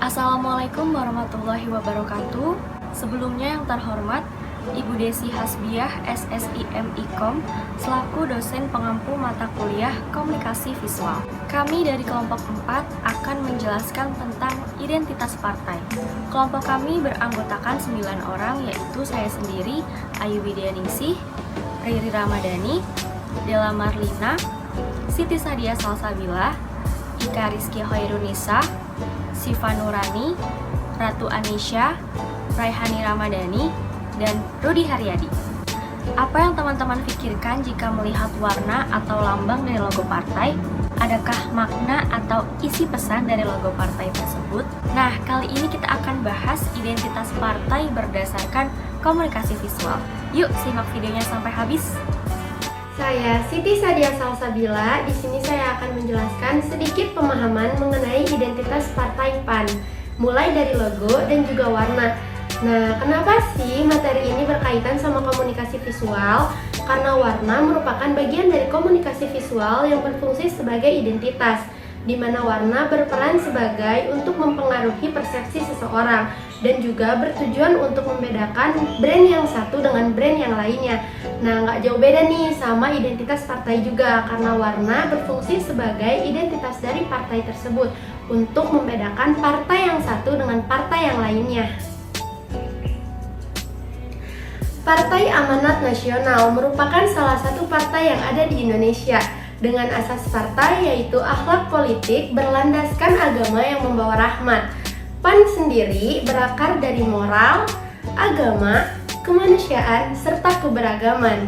Assalamualaikum warahmatullahi wabarakatuh. Sebelumnya yang terhormat Ibu Desi Hasbiah SSIM Ikom selaku dosen pengampu mata kuliah Komunikasi Visual. Kami dari kelompok 4 akan menjelaskan tentang identitas partai. Kelompok kami beranggotakan 9 orang, yaitu saya sendiri, Ayu Widyaningsih, Riri Ramadhani, Della Marlina, Siti Sadia Salsabila, Ika Rizky Hoirunisa, Siva Nurani, Ratu Anisha, Raihani Ramadhani, dan Rudi Haryadi. Apa yang teman-teman pikirkan jika melihat warna atau lambang dari logo partai? Adakah makna atau isi pesan dari logo partai tersebut? Nah, kali ini kita akan bahas identitas partai berdasarkan komunikasi visual. Yuk, simak videonya sampai habis. Saya Siti Sadia Salsabila. Di sini saya akan menjelaskan sedikit pemahaman mengenai identitas Partai PAN, mulai dari logo dan juga warna. Nah, kenapa sih materi ini berkaitan sama komunikasi visual? Karena warna merupakan bagian dari komunikasi visual yang berfungsi sebagai identitas, di mana warna berperan sebagai untuk mempengaruhi persepsi seseorang dan juga bertujuan untuk membedakan brand yang satu dengan brand yang lainnya. Nah, nggak jauh beda nih sama identitas partai juga, karena warna berfungsi sebagai identitas dari partai tersebut untuk membedakan partai yang satu dengan partai yang lainnya. Partai Amanat Nasional merupakan salah satu partai yang ada di Indonesia dengan asas partai yaitu akhlak politik berlandaskan agama yang membawa rahmat. PAN sendiri berakar dari moral, agama, kemanusiaan, serta keberagaman.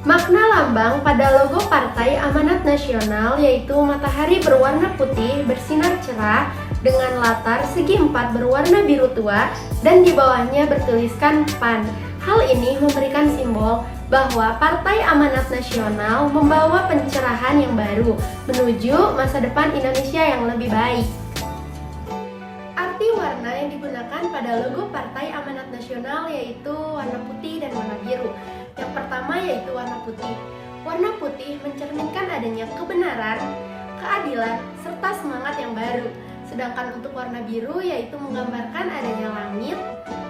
Makna lambang pada logo Partai Amanat Nasional yaitu matahari berwarna putih bersinar cerah dengan latar segi empat berwarna biru tua dan di bawahnya bertuliskan PAN. Hal ini memberikan simbol bahwa Partai Amanat Nasional membawa pencerahan yang baru menuju masa depan Indonesia yang lebih baik. Arti warna yang digunakan pada logo Partai Amanat Nasional yaitu warna putih dan warna biru. Yang pertama yaitu warna putih. Warna putih mencerminkan adanya kebenaran, keadilan, serta semangat yang baru. Sedangkan untuk warna biru yaitu menggambarkan adanya langit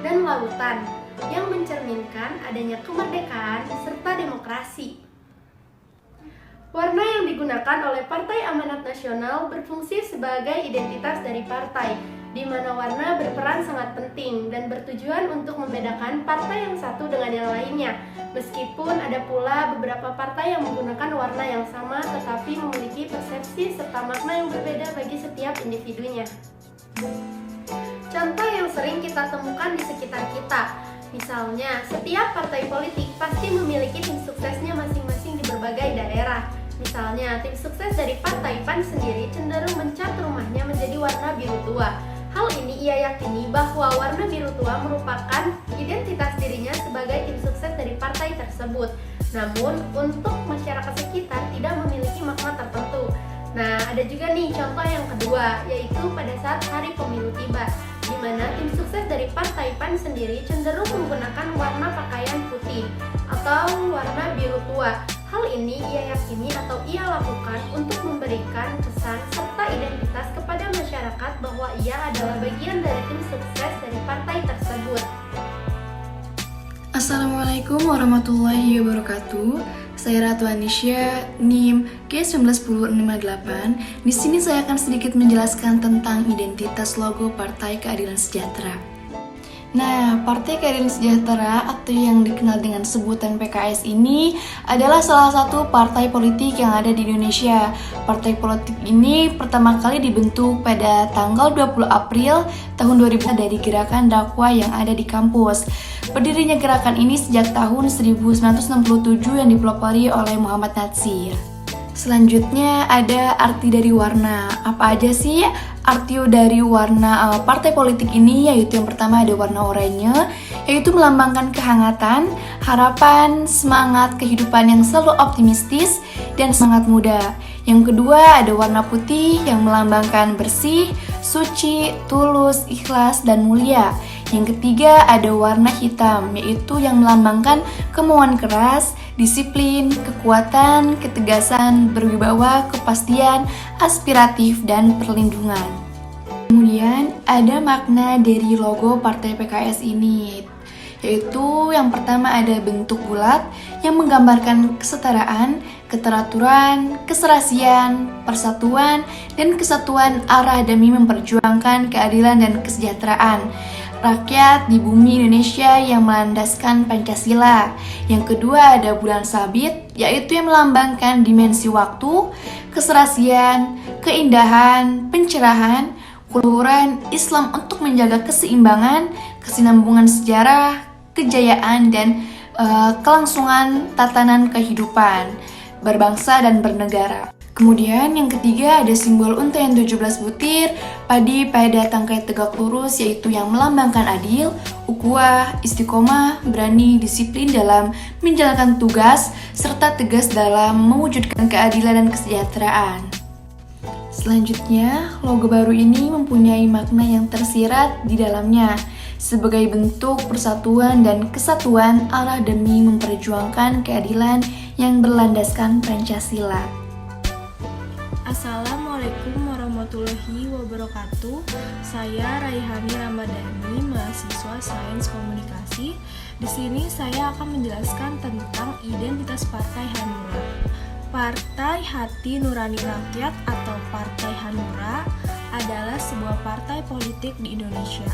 dan lautan yang mencerminkan adanya kemerdekaan serta demokrasi. Warna yang digunakan oleh Partai Amanat Nasional berfungsi sebagai identitas dari partai, di mana warna berperan sangat penting dan bertujuan untuk membedakan partai yang satu dengan yang lainnya. Meskipun ada pula beberapa partai yang menggunakan warna yang sama tetapi memiliki persepsi serta makna yang berbeda bagi setiap individunya. Contoh yang sering kita temukan di sekitar kita, misalnya setiap partai politik pasti memiliki tim suksesnya masing-masing di berbagai daerah. Misalnya, tim sukses dari Partai PAN sendiri cenderung mencat rumahnya menjadi warna biru tua. Hal ini ia yakini bahwa warna biru tua merupakan identitas dirinya sebagai tim sukses dari partai tersebut. Namun, untuk masyarakat sekitar tidak memiliki makna tertentu. Nah, ada juga nih contoh yang kedua, yaitu pada saat hari pemilu tiba, di mana tim sukses dari Partai PAN sendiri cenderung menggunakan warna pakaian putih atau warna biru tua. Hal ini ia yakini atau ia lakukan untuk memberikan kesan serta identitas kepada masyarakat bahwa ia adalah bagian dari tim sukses dari partai tersebut. Assalamualaikum warahmatullahi wabarakatuh. Saya Ratu Anisha, NIM G191058. Di sini saya akan sedikit menjelaskan tentang identitas logo Partai Keadilan Sejahtera. Nah, Partai Keadilan Sejahtera atau yang dikenal dengan sebutan PKS ini adalah salah satu partai politik yang ada di Indonesia. Partai politik ini pertama kali dibentuk pada tanggal 20 April tahun 2000 dari gerakan dakwah yang ada di kampus. Berdirinya gerakan ini sejak tahun 1967 yang dipelopori oleh Muhammad Natsir. Selanjutnya ada arti dari warna. Apa aja sih arti dari warna partai politik ini? Yaitu yang pertama ada warna oranye, yaitu melambangkan kehangatan, harapan, semangat kehidupan yang selalu optimistis dan semangat muda. Yang kedua ada warna putih yang melambangkan bersih, suci, tulus, ikhlas, dan mulia. Yang ketiga ada warna hitam, yaitu yang melambangkan kemauan keras, disiplin, kekuatan, ketegasan, berwibawa, kepastian, aspiratif, dan perlindungan. Kemudian ada makna dari logo Partai PKS ini, yaitu yang pertama ada bentuk bulat yang menggambarkan kesetaraan, keteraturan, keserasian, persatuan, dan kesatuan arah demi memperjuangkan keadilan dan kesejahteraan rakyat di bumi Indonesia yang melandaskan Pancasila. Yang kedua ada bulan sabit, yaitu yang melambangkan dimensi waktu, keserasian, keindahan, pencerahan, kuluhuran Islam untuk menjaga keseimbangan, kesinambungan sejarah, kejayaan, dan kelangsungan tatanan kehidupan berbangsa dan bernegara. Kemudian yang ketiga ada simbol unta yang 17 butir, padi pada tangkai tegak lurus, yaitu yang melambangkan adil, ukhuwah, istiqomah, berani, disiplin dalam menjalankan tugas, serta tegas dalam mewujudkan keadilan dan kesejahteraan. Selanjutnya, logo baru ini mempunyai makna yang tersirat di dalamnya sebagai bentuk persatuan dan kesatuan arah demi memperjuangkan keadilan yang berlandaskan Pancasila. Assalamualaikum warahmatullahi wabarakatuh. Saya Raihani Ramadhani, mahasiswa Sains Komunikasi. Di sini saya akan menjelaskan tentang identitas Partai Hanura. Partai Hati Nurani Rakyat atau Partai Hanura adalah sebuah partai politik di Indonesia.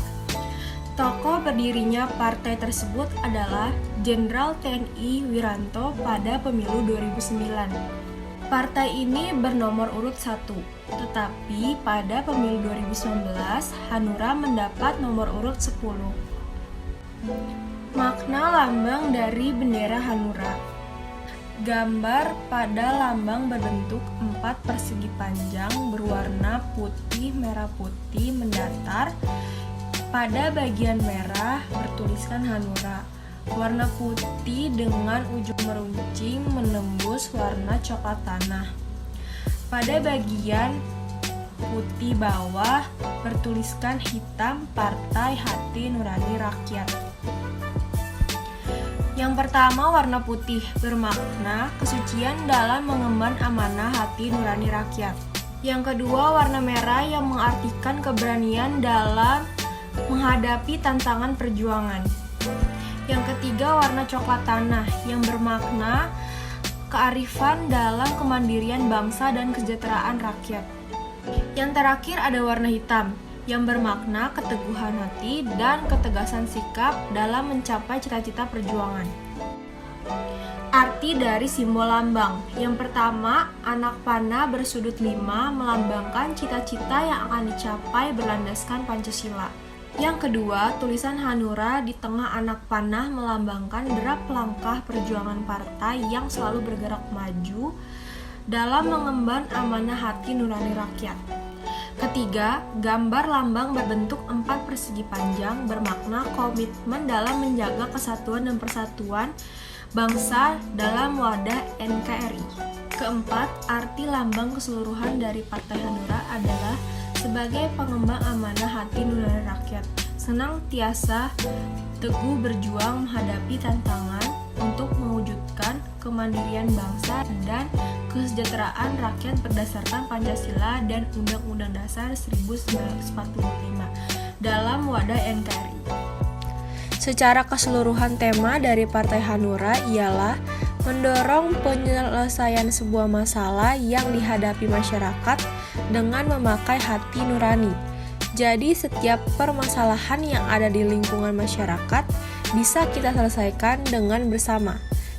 Tokoh berdirinya partai tersebut adalah Jenderal TNI Wiranto pada pemilu 2009. Partai ini bernomor urut 1, tetapi pada pemilu 2019 Hanura mendapat nomor urut 10. Makna lambang dari bendera Hanura. Gambar pada lambang berbentuk 4 persegi panjang berwarna putih merah putih mendatar. Pada bagian merah bertuliskan Hanura. Warna putih dengan ujung meruncing menembus warna coklat tanah. Pada bagian putih bawah bertuliskan hitam Partai Hati Nurani Rakyat. Yang pertama, warna putih bermakna kesucian dalam mengemban amanah hati nurani rakyat. Yang kedua, warna merah yang mengartikan keberanian dalam menghadapi tantangan perjuangan. Yang ketiga, warna coklat tanah yang bermakna kearifan dalam kemandirian bangsa dan kesejahteraan rakyat. Yang terakhir ada warna hitam yang bermakna keteguhan hati dan ketegasan sikap dalam mencapai cita-cita perjuangan. Arti dari simbol lambang. Yang pertama, anak panah bersudut 5 melambangkan cita-cita yang akan dicapai berlandaskan Pancasila. Yang kedua, tulisan Hanura di tengah anak panah melambangkan derap langkah perjuangan partai yang selalu bergerak maju dalam mengemban amanah hati nurani rakyat. Ketiga, gambar lambang berbentuk 4 persegi panjang bermakna komitmen dalam menjaga kesatuan dan persatuan bangsa dalam wadah NKRI. Keempat, arti lambang keseluruhan dari Partai Hanura adalah sebagai pengembang amanah hati nurani rakyat, senantiasa teguh berjuang menghadapi tantangan untuk mewujudkan kemandirian bangsa dan kesejahteraan rakyat berdasarkan Pancasila dan Undang-Undang Dasar 1945 dalam wadah NKRI. Secara keseluruhan tema dari Partai Hanura ialah mendorong penyelesaian sebuah masalah yang dihadapi masyarakat dengan memakai hati nurani. Jadi setiap permasalahan yang ada di lingkungan masyarakat bisa kita selesaikan dengan bersama,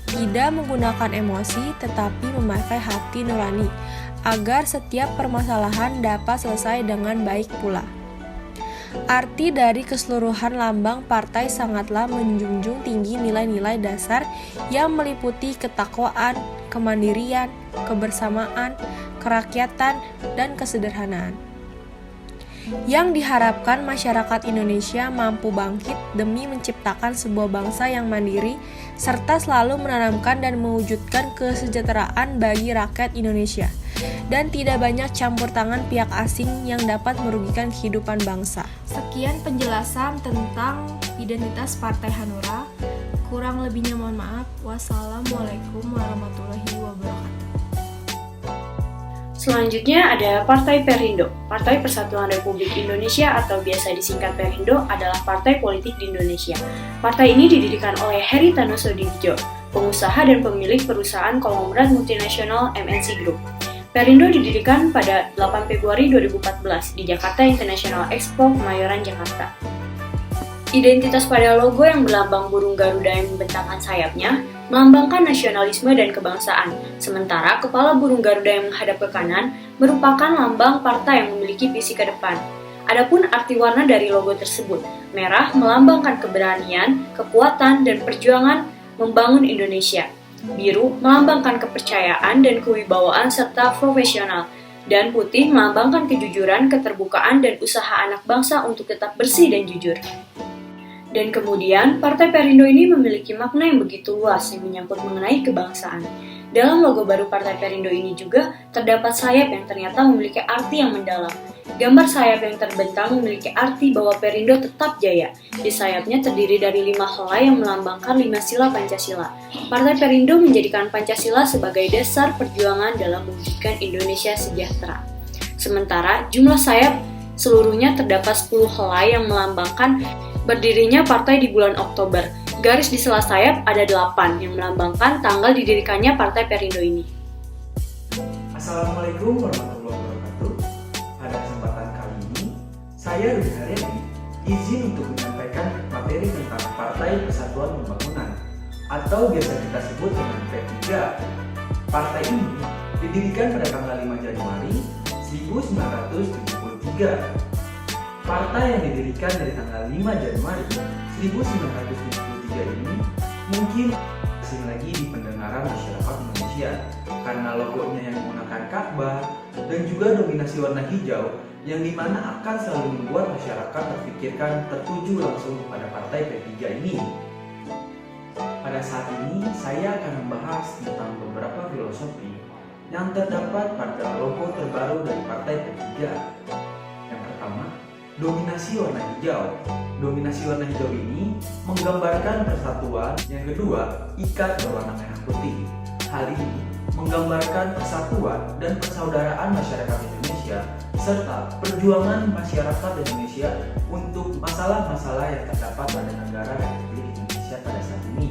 tidak menggunakan emosi tetapi memakai hati nurani agar setiap permasalahan dapat selesai dengan baik pula. Arti dari keseluruhan lambang partai sangatlah menjunjung tinggi nilai-nilai dasar yang meliputi ketakwaan, kemandirian, kebersamaan, kerakyatan, dan kesederhanaan. Yang diharapkan masyarakat Indonesia mampu bangkit demi menciptakan sebuah bangsa yang mandiri serta selalu menanamkan dan mewujudkan kesejahteraan bagi rakyat Indonesia dan tidak banyak campur tangan pihak asing yang dapat merugikan kehidupan bangsa. Sekian penjelasan tentang identitas Partai Hanura. Kurang lebihnya mohon maaf. Wassalamualaikum warahmatullahi wabarakatuh. Selanjutnya ada Partai Perindo. Partai Persatuan Republik Indonesia atau biasa disingkat Perindo adalah partai politik di Indonesia. Partai ini didirikan oleh Heri Tanoso-Dibjo, pengusaha dan pemilik perusahaan konglomerat multinasional MNC Group. Perindo didirikan pada 8 Februari 2014 di Jakarta International Expo, Kemayoran, Jakarta. Identitas pada logo yang berlambang burung Garuda yang membentangkan sayapnya melambangkan nasionalisme dan kebangsaan, sementara kepala burung Garuda yang menghadap ke kanan merupakan lambang partai yang memiliki visi ke depan. Adapun arti warna dari logo tersebut, merah melambangkan keberanian, kekuatan, dan perjuangan membangun Indonesia. Biru melambangkan kepercayaan dan kewibawaan serta profesional, dan putih melambangkan kejujuran, keterbukaan, dan usaha anak bangsa untuk tetap bersih dan jujur. Dan kemudian, Partai Perindo ini memiliki makna yang begitu luas yang menyangkut mengenai kebangsaan. Dalam logo baru Partai Perindo ini juga terdapat sayap yang ternyata memiliki arti yang mendalam. Gambar sayap yang terbentang memiliki arti bahwa Perindo tetap jaya. Di sayapnya terdiri dari 5 helai yang melambangkan 5 sila Pancasila. Partai Perindo menjadikan Pancasila sebagai dasar perjuangan dalam mewujudkan Indonesia sejahtera. Sementara jumlah sayap seluruhnya terdapat 10 helai yang melambangkan berdirinya partai di bulan Oktober. Garis di sela sayap ada 8 yang melambangkan tanggal didirikannya Partai Perindo ini. Assalamualaikum warahmatullahi wabarakatuh. Pada kesempatan kali ini, saya Rudi Haryadi izin untuk menyampaikan materi tentang Partai Persatuan Pembangunan atau biasa kita sebut dengan P3. Partai ini didirikan pada tanggal 5 Januari 1973. Partai yang didirikan dari tanggal 5 Januari 1973 ini mungkin asing lagi di pendengaran masyarakat Indonesia karena logonya yang menggunakan Ka'bah dan juga dominasi warna hijau yang dimana akan selalu membuat masyarakat terpikirkan tertuju langsung kepada Partai P3 ini. Pada saat ini saya akan membahas tentang beberapa filosofi yang terdapat pada logo terbaru dari Partai P3. Yang pertama, dominasi warna hijau. Dominasi warna hijau ini menggambarkan persatuan. Yang kedua, ikat berwarna merah putih. Hal ini menggambarkan persatuan dan persaudaraan masyarakat Indonesia serta perjuangan masyarakat Indonesia untuk masalah-masalah yang terdapat pada negara Republik Indonesia pada saat ini.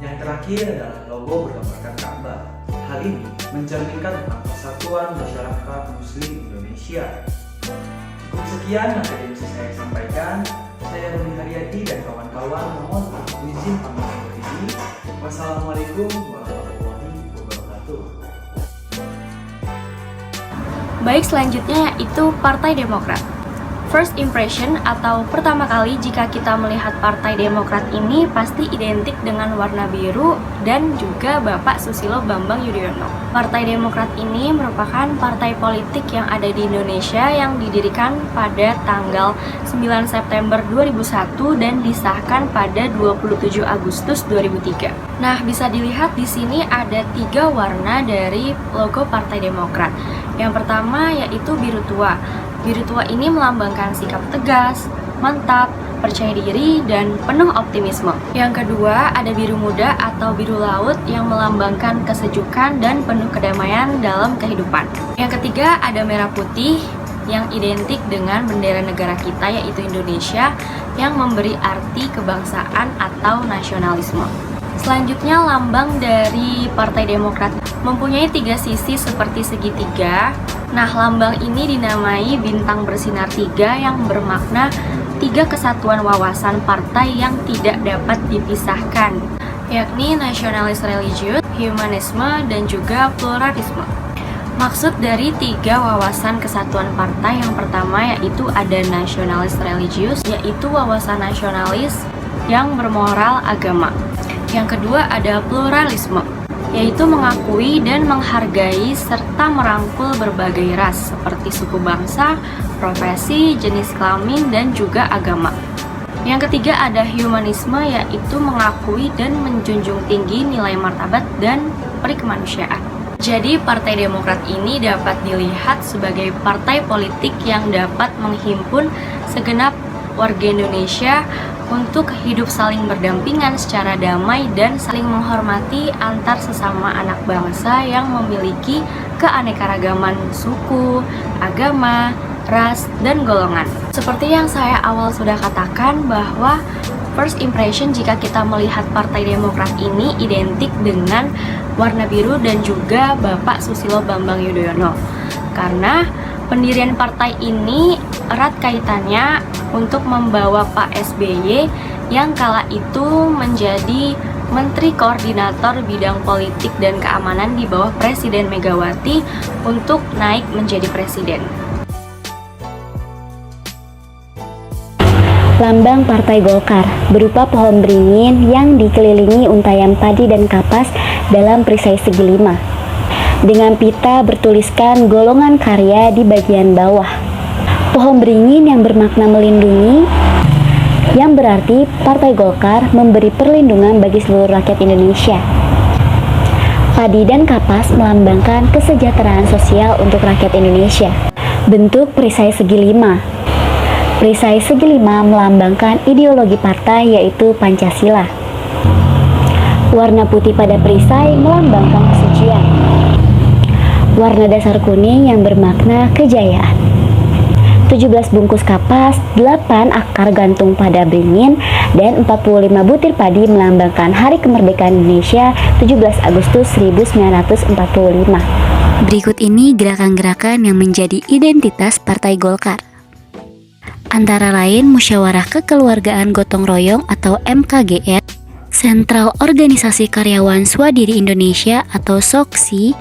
Yang terakhir adalah logo bergambarkan Ka'bah. Hal ini mencerminkan tentang persatuan masyarakat Muslim Indonesia. Cukup sekian materi yang bisa saya sampaikan. Saya Rudi Haryadi dan kawan-kawan mohon izin pamit undur diri. Wassalamualaikum warahmatullahi wabarakatuh. Baik, selanjutnya yaitu Partai Demokrat. First impression atau pertama kali jika kita melihat Partai Demokrat ini pasti identik dengan warna biru dan juga Bapak Susilo Bambang Yudhoyono. Partai Demokrat ini merupakan partai politik yang ada di Indonesia yang didirikan pada tanggal 9 September 2001 dan disahkan pada 27 Agustus 2003. Nah, bisa dilihat di sini ada 3 warna dari logo Partai Demokrat. Yang pertama yaitu biru tua. Biru tua ini melambangkan sikap tegas, mantap, percaya diri, dan penuh optimisme. Yang kedua, ada biru muda atau biru laut yang melambangkan kesejukan dan penuh kedamaian dalam kehidupan. Yang ketiga, ada merah putih yang identik dengan bendera negara kita yaitu Indonesia yang memberi arti kebangsaan atau nasionalisme. Selanjutnya, lambang dari Partai Demokrat mempunyai 3 sisi seperti segitiga. Nah, lambang ini dinamai bintang bersinar 3 yang bermakna 3 kesatuan wawasan partai yang tidak dapat dipisahkan, yakni nasionalis religius, humanisme, dan juga pluralisme. Maksud dari 3 wawasan kesatuan partai yang pertama yaitu ada nasionalis religius, yaitu wawasan nasionalis yang bermoral agama. Yang kedua ada pluralisme, yaitu mengakui dan menghargai serta merangkul berbagai ras seperti suku bangsa, profesi, jenis kelamin, dan juga agama. Yang ketiga ada humanisme, yaitu mengakui dan menjunjung tinggi nilai martabat dan perikemanusiaan. Jadi Partai Demokrat ini dapat dilihat sebagai partai politik yang dapat menghimpun segenap warga Indonesia untuk hidup saling berdampingan secara damai dan saling menghormati antar sesama anak bangsa yang memiliki keanekaragaman suku, agama, ras, dan golongan. Seperti yang saya awal sudah katakan bahwa first impression jika kita melihat Partai Demokrat ini identik dengan warna biru dan juga Bapak Susilo Bambang Yudhoyono. Karena pendirian partai ini erat kaitannya untuk membawa Pak SBY yang kala itu menjadi Menteri Koordinator Bidang Politik dan Keamanan di bawah Presiden Megawati untuk naik menjadi presiden. Lambang Partai Golkar berupa pohon beringin yang dikelilingi untayan padi dan kapas dalam perisai segi 5. Dengan pita bertuliskan golongan karya di bagian bawah. Pohon beringin yang bermakna melindungi, yang berarti Partai Golkar memberi perlindungan bagi seluruh rakyat Indonesia. Padi dan kapas melambangkan kesejahteraan sosial untuk rakyat Indonesia. Bentuk perisai segi 5. Perisai segi 5 melambangkan ideologi partai yaitu Pancasila. Warna putih pada perisai melambangkan kesucian. Warna dasar kuning yang bermakna kejayaan. 17 bungkus kapas, 8 akar gantung pada beringin, dan 45 butir padi melambangkan Hari Kemerdekaan Indonesia 17 Agustus 1945. Berikut ini gerakan-gerakan yang menjadi identitas Partai Golkar. Antara lain Musyawarah Kekeluargaan Gotong Royong atau MKGR, Sentral Organisasi Karyawan Swadiri Indonesia atau SOKSI,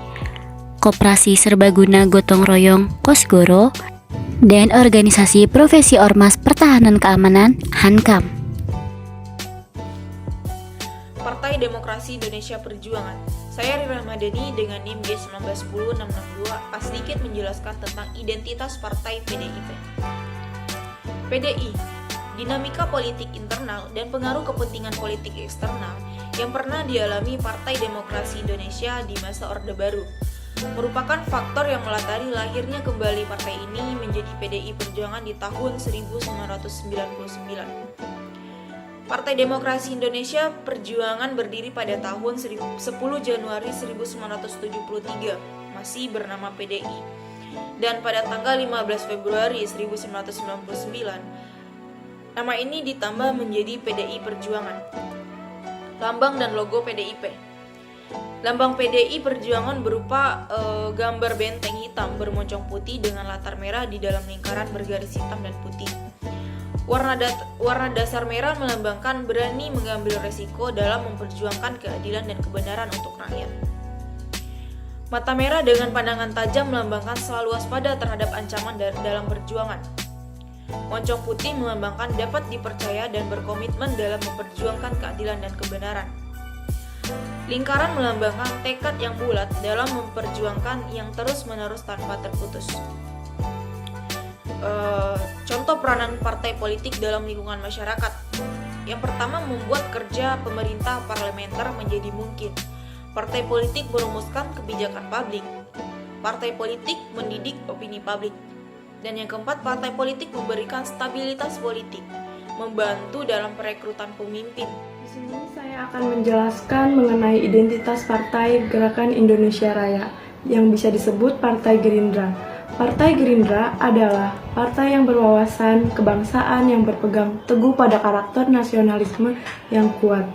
Koperasi Serbaguna Gotong Royong Kosgoro, dan Organisasi Profesi Ormas Pertahanan Keamanan (HANKAM). Partai Demokrasi Indonesia Perjuangan. Saya Rira Madani dengan NIM G1910662 akan sedikit menjelaskan tentang identitas Partai PDIP. PDI, dinamika politik internal dan pengaruh kepentingan politik eksternal yang pernah dialami Partai Demokrasi Indonesia di masa Orde Baru merupakan faktor yang melatari lahirnya kembali partai ini menjadi PDI Perjuangan di tahun 1999. Partai Demokrasi Indonesia Perjuangan berdiri pada tahun 10 Januari 1973, masih bernama PDI. Dan pada tanggal 15 Februari 1999, nama ini ditambah menjadi PDI Perjuangan. Lambang dan logo PDIP. Lambang PDI Perjuangan berupa gambar benteng hitam bermoncong putih dengan latar merah di dalam lingkaran bergaris hitam dan putih. Warna dasar merah melambangkan berani mengambil resiko dalam memperjuangkan keadilan dan kebenaran untuk rakyat. Mata merah dengan pandangan tajam melambangkan selalu waspada terhadap ancaman dalam perjuangan. Moncong putih melambangkan dapat dipercaya dan berkomitmen dalam memperjuangkan keadilan dan kebenaran. Lingkaran melambangkan tekad yang bulat dalam memperjuangkan yang terus-menerus tanpa terputus. Contoh peranan partai politik dalam lingkungan masyarakat. Yang pertama, membuat kerja pemerintah parlementer menjadi mungkin. Partai politik merumuskan kebijakan publik. Partai politik mendidik opini publik. Dan yang keempat, partai politik memberikan stabilitas politik, membantu dalam perekrutan pemimpin. Di sini saya akan menjelaskan mengenai identitas Partai Gerakan Indonesia Raya yang bisa disebut Partai Gerindra. Partai Gerindra adalah partai yang berwawasan kebangsaan yang berpegang teguh pada karakter nasionalisme yang kuat,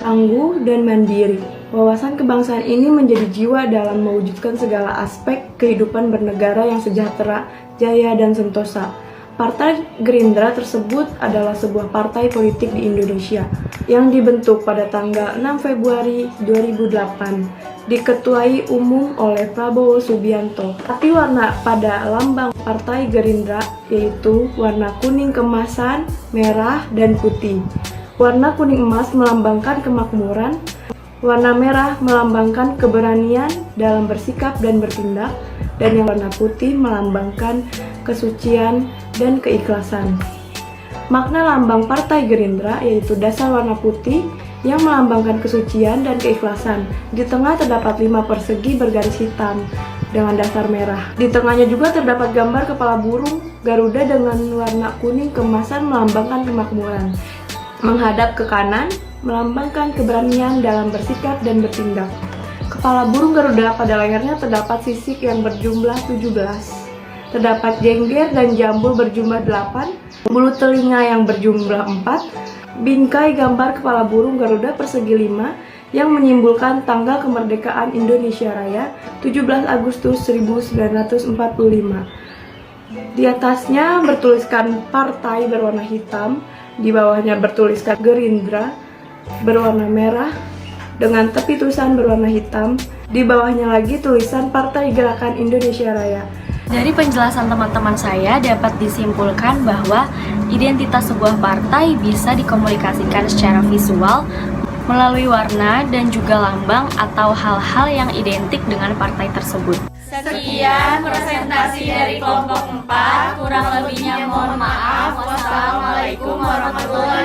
tangguh, dan mandiri. Wawasan kebangsaan ini menjadi jiwa dalam mewujudkan segala aspek kehidupan bernegara yang sejahtera, jaya, dan sentosa. Partai Gerindra tersebut adalah sebuah partai politik di Indonesia yang dibentuk pada tanggal 6 Februari 2008, diketuai umum oleh Prabowo Subianto. Arti warna pada lambang Partai Gerindra yaitu warna kuning keemasan, merah, dan putih. Warna kuning emas melambangkan kemakmuran, warna merah melambangkan keberanian dalam bersikap dan bertindak, dan yang warna putih melambangkan kesucian dan keikhlasan. Makna lambang Partai Gerindra yaitu dasar warna putih yang melambangkan kesucian dan keikhlasan. Di tengah terdapat 5 persegi bergaris hitam dengan dasar merah. Di tengahnya juga terdapat gambar kepala burung Garuda dengan warna kuning keemasan melambangkan kemakmuran. Menghadap ke kanan melambangkan keberanian dalam bersikap dan bertindak. kepala burung Garuda pada lehernya terdapat sisik yang berjumlah 17. Terdapat jengger dan jambul berjumlah 8, bulu telinga yang berjumlah 4, bingkai gambar kepala burung Garuda persegi 5 yang menyimbolkan tanggal kemerdekaan Indonesia Raya 17 Agustus 1945. Di atasnya bertuliskan partai berwarna hitam, di bawahnya bertuliskan Gerindra berwarna merah dengan tepi tulisan berwarna hitam, di bawahnya lagi tulisan Partai Gerakan Indonesia Raya. Dari penjelasan teman-teman saya dapat disimpulkan bahwa identitas sebuah partai bisa dikomunikasikan secara visual melalui warna dan juga lambang atau hal-hal yang identik dengan partai tersebut. Sekian presentasi dari kelompok 4, kurang lebihnya mohon maaf. Wassalamualaikum warahmatullahi